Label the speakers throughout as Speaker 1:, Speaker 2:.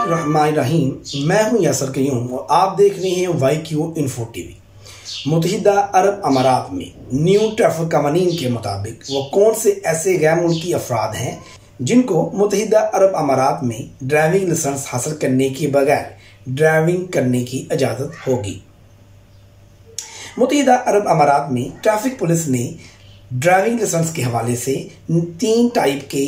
Speaker 1: बिस्मिल्लाहिर्रहमानिर्रहीम। मैं हूं यासर क़य्यूम और आप देख रहे हैं YQ इन्फो टीवी। मुत्तहिदा अरब अमारात में न्यू ट्रैफिक कवानीन के मुताबिक वो कौन से ऐसे गैर मुल्की अफराद हैं जिनको मुत्तहिदा अरब अमारात में ड्राइविंग लाइसेंस हासिल करने के बगैर ड्राइविंग करने की इजाज़त होगी। मुत्तहिदा अरब अमारात में ट्रैफिक पुलिस ने ड्राइविंग लाइसेंस के हवाले से 3 टाइप के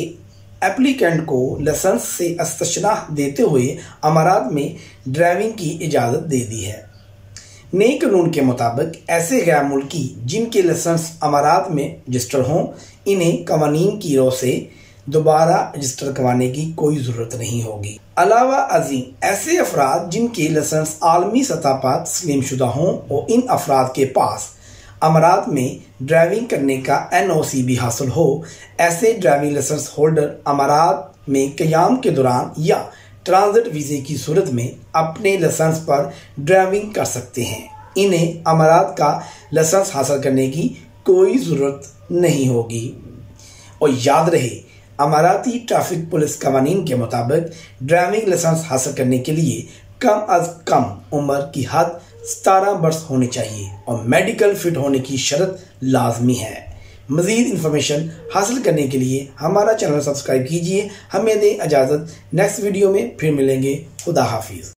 Speaker 1: एप्लीकेंट को लाइसेंस से इस्तिस्ना देते हुए अमारात में ड्राइविंग की इजाज़त दे दी है। नए कानून के मुताबिक ऐसे गैर मुल्की जिनके लाइसेंस अमारात में रजिस्टर हों, इन्हें कवानीन की रो से दोबारा रजिस्टर करवाने की कोई ज़रूरत नहीं होगी। अलावा अजीम ऐसे अफराद जिनके लाइसेंस आलमी सतह पर तस्लीम शुदा हों और इन अफराद के पास अमारात में ड्राइविंग करने का NOC भी हासिल हो, ऐसे ड्राइविंग लाइसेंस होल्डर अमारात में क़याम के दौरान या ट्रांजिट वीज़े की सूरत में अपने लाइसेंस पर ड्राइविंग कर सकते हैं। इन्हें अमारात का लाइसेंस हासिल करने की कोई ज़रूरत नहीं होगी। और याद रहे, अमाराती ट्रैफिक पुलिस कवानीन के मुताबिक ड्राइविंग लाइसेंस हासिल करने के लिए कम अज़ कम उम्र की हद 17 वर्ष होनी चाहिए और मेडिकल फिट होने की शर्त लाजमी है। मज़ीद इंफॉर्मेशन हासिल करने के लिए हमारा चैनल सब्सक्राइब कीजिए। हमें दें इजाज़त, नेक्स्ट वीडियो में फिर मिलेंगे। खुदा हाफिज़।